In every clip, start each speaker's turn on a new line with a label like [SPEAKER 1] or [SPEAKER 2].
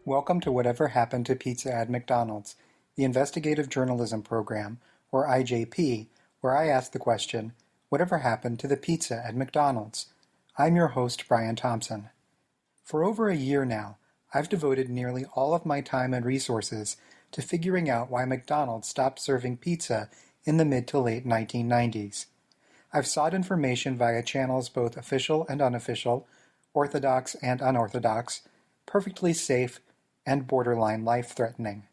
[SPEAKER 1] Welcome to Whatever Happened to Pizza at McDonald's, the investigative journalism program, or IJP, where I ask the question, whatever happened to the pizza at McDonald's? I'm your host, Brian Thompson. For over a year now, I've devoted nearly all of my time and resources to figuring out why McDonald's stopped serving pizza in the mid to late 1990s. I've sought information via channels both official and unofficial, orthodox and unorthodox, perfectly safe, and borderline life-threatening.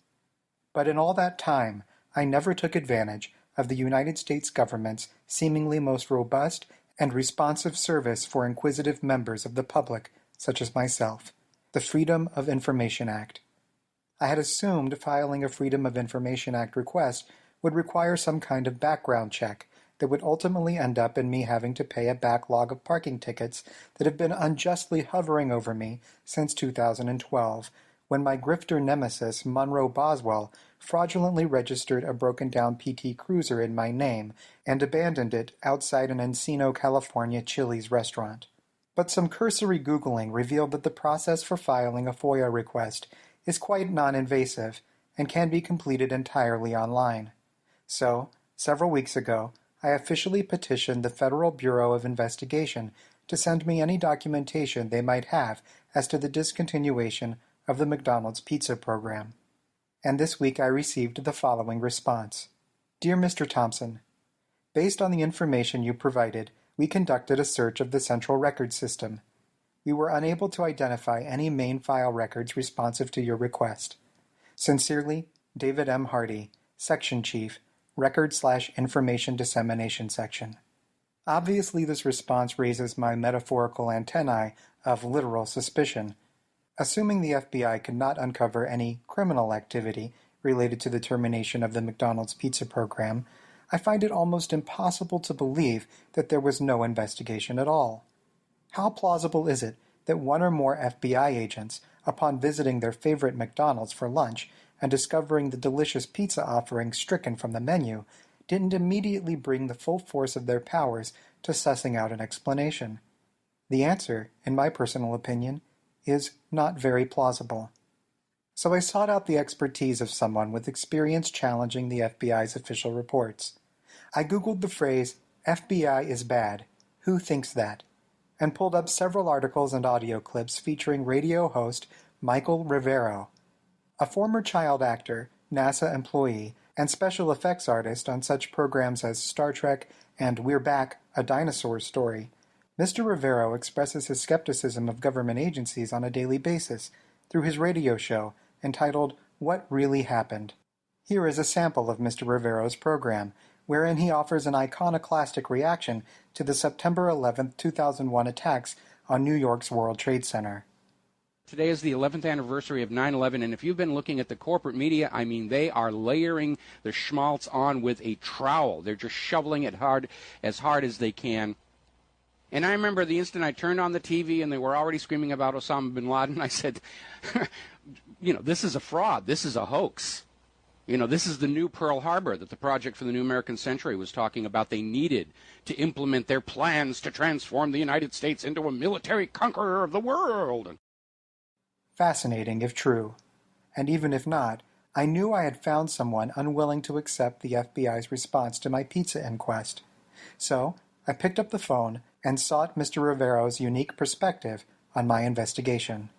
[SPEAKER 1] But in all that time, I never took advantage of the United States government's seemingly most robust and responsive service for inquisitive members of the public, such as myself, the Freedom of Information Act. I had assumed filing a Freedom of Information Act request would require some kind of background check that would ultimately end up in me having to pay a backlog of parking tickets that have been unjustly hovering over me since 2012, when my grifter nemesis, Monroe Boswell, fraudulently registered a broken-down PT Cruiser in my name and abandoned it outside an Encino, California Chili's restaurant. But some cursory Googling revealed that the process for filing a FOIA request is quite non-invasive and can be completed entirely online. So, several weeks ago, I officially petitioned the Federal Bureau of Investigation to send me any documentation they might have as to the discontinuation of the McDonald's pizza program. And this week I received the following response. Dear Mr. Thompson, based on the information you provided, we conducted a search of the Central Record System. We were unable to identify any main file records responsive to your request. Sincerely, David M. Hardy, Section Chief, Record/Information Dissemination Section. Obviously, this response raises my metaphorical antennae of literal suspicion. Assuming the FBI could not uncover any criminal activity related to the termination of the McDonald's pizza program, I find it almost impossible to believe that there was no investigation at all. How plausible is it that one or more FBI agents, upon visiting their favorite McDonald's for lunch and discovering the delicious pizza offering stricken from the menu, didn't immediately bring the full force of their powers to sussing out an explanation? The answer, in my personal opinion, is not very plausible. So I sought out the expertise of someone with experience challenging the FBI's official reports. I Googled the phrase, FBI is bad, who thinks that, and pulled up several articles and audio clips featuring radio host Mike Rivero, a former child actor, NASA employee, and special effects artist on such programs as Star Trek and We're Back, A Dinosaur Story. Mr. Rivero expresses his skepticism of government agencies on a daily basis through his radio show entitled What Really Happened. Here is a sample of Mr. Rivero's program, wherein he offers an iconoclastic reaction to the September 11, 2001 attacks on New York's World Trade Center.
[SPEAKER 2] Today is the 11th anniversary of 9/11, and if you've been looking at the corporate media, I mean, they are layering the schmaltz on with a trowel. They're just shoveling it hard as they can. And I remember the instant I turned on the TV and they were already screaming about Osama bin Laden, I said, this is a fraud. This is a hoax. This is the new Pearl Harbor that the Project for the New American Century was talking about. They needed to implement their plans to transform the United States into a military conqueror of the world.
[SPEAKER 1] Fascinating if true. And even if not, I knew I had found someone unwilling to accept the FBI's response to my pizza inquest. So I picked up the phone and sought Mr. Rivero's unique perspective on my investigation.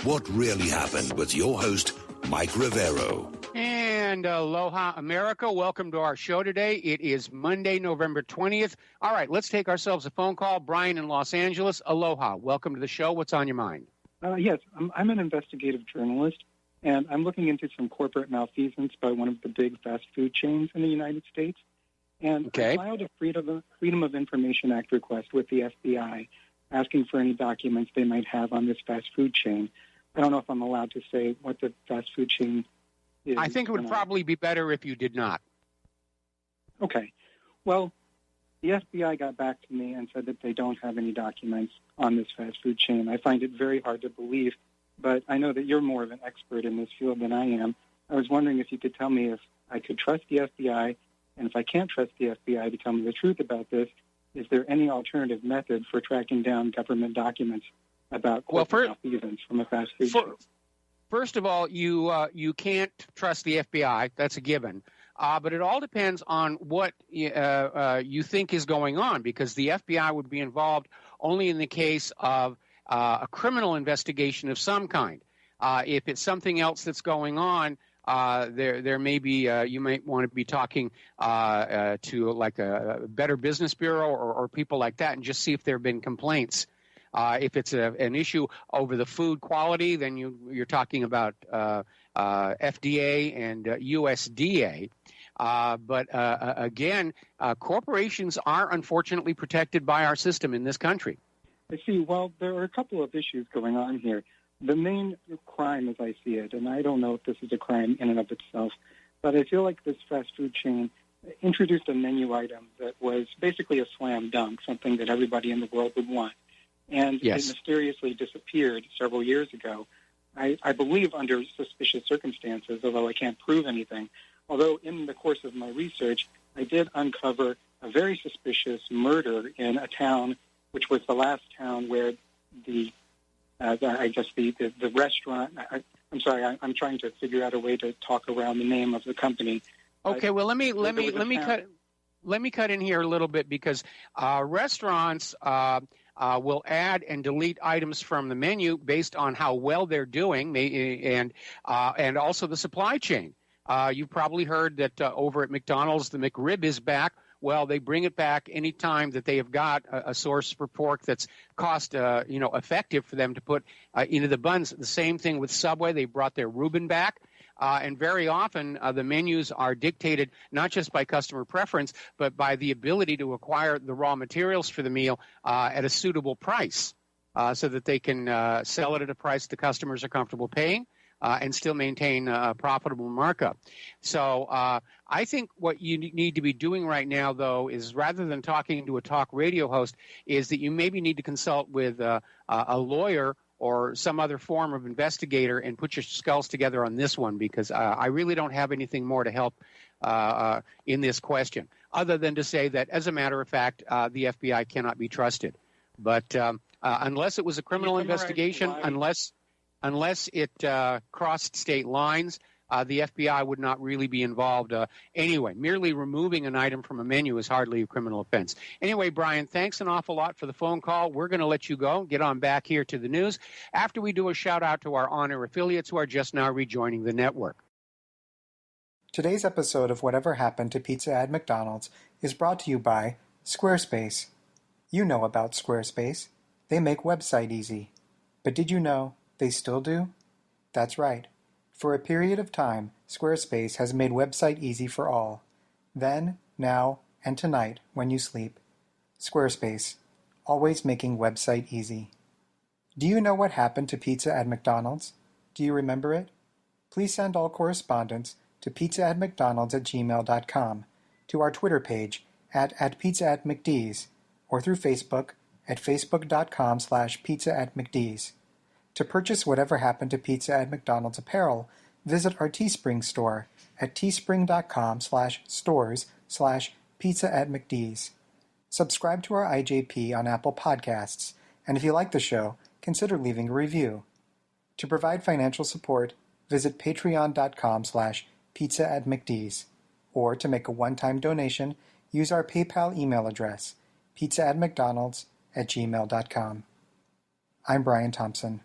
[SPEAKER 3] What really happened with your host, Mike Rivero.
[SPEAKER 2] And aloha, America. Welcome to our show today. It is Monday, November 20th. All right, let's take ourselves a phone call. Brian in Los Angeles. Aloha. Welcome to the show. What's on your mind?
[SPEAKER 4] Yes, I'm an investigative journalist, and I'm looking into some corporate malfeasance by one of the big fast food chains in the United States. And I filed a Freedom of Information Act request with the FBI asking for any documents they might have on this fast food chain. I don't know if I'm allowed to say what the fast food chain is.
[SPEAKER 2] I think it would probably be better if you did not.
[SPEAKER 4] Okay. Well, the FBI got back to me and said that they don't have any documents on this fast food chain. I find it very hard to believe, but I know that you're more of an expert in this field than I am. I was wondering if you could tell me if I could trust the FBI, and if I can't trust the FBI to tell me the truth about this, is there any alternative method for tracking down government documents about corporate malfeasance from a fast food chain?
[SPEAKER 2] First of all, you can't trust the FBI. That's a given. But it all depends on what you think is going on, because the FBI would be involved only in the case of a criminal investigation of some kind. If it's something else that's going on, there may be you might want to be talking to like a Better Business Bureau or people like that, and just see if there have been complaints. If it's an issue over the food quality, then you're talking about FDA and USDA. But again, corporations are unfortunately protected by our system in this country.
[SPEAKER 4] I see. Well, there are a couple of issues going on here. The main crime, as I see it, and I don't know if this is a crime in and of itself, but I feel like this fast food chain introduced a menu item that was basically a slam dunk, something that everybody in the world would want. And
[SPEAKER 2] Yes.
[SPEAKER 4] It mysteriously disappeared several years ago, I believe under suspicious circumstances, although I can't prove anything. Although in the course of my research, I did uncover a very suspicious murder in a town, which was the last town where the restaurant. I'm sorry, I'm trying to figure out a way to talk around the name of the company.
[SPEAKER 2] Okay, well let me cut in here a little bit, because restaurants will add and delete items from the menu based on how well they're doing, and also the supply chain. You've probably heard that over at McDonald's, the McRib is back. Well, they bring it back any time that they have got a source for pork that's cost effective for them to put into the buns. The same thing with Subway. They brought their Reuben back. And very often the menus are dictated not just by customer preference, but by the ability to acquire the raw materials for the meal at a suitable price, so that they can sell it at a price the customers are comfortable paying and still maintain a profitable markup. So I think what you need to be doing right now, though, is rather than talking to a talk radio host, is that you maybe need to consult with a lawyer or some other form of investigator and put your skulls together on this one, because I really don't have anything more to help in this question, other than to say that, as a matter of fact, the FBI cannot be trusted. But unless it was a criminal investigation, unless it crossed state lines, the FBI would not really be involved anyway. Merely removing an item from a menu is hardly a criminal offense. Anyway, Brian, thanks an awful lot for the phone call. We're going to let you go, get on back here to the news, after we do a shout-out to our on-air affiliates who are just now rejoining the network.
[SPEAKER 1] Today's episode of Whatever Happened to Pizza at McDonald's is brought to you by Squarespace. You know about Squarespace. They make website easy. But did you know they still do? That's right. For a period of time, Squarespace has made website easy for all. Then, now, and tonight when you sleep. Squarespace, always making website easy. Do you know what happened to pizza at McDonald's? Do you remember it? Please send all correspondence to pizza@mcdonalds@gmail.com, to our Twitter page at pizza@mcd's, or through Facebook at facebook.com/pizza@mcd's. To purchase Whatever Happened to Pizza at McDonald's apparel, visit our Teespring store at teespring.com/stores/pizza@mcd's. Subscribe to our IJP on Apple Podcasts, and if you like the show, consider leaving a review. To provide financial support, visit patreon.com/pizza@mcd's, or to make a one-time donation, use our PayPal email address, pizza@mcdonalds@gmail.com. I'm Brian Thompson.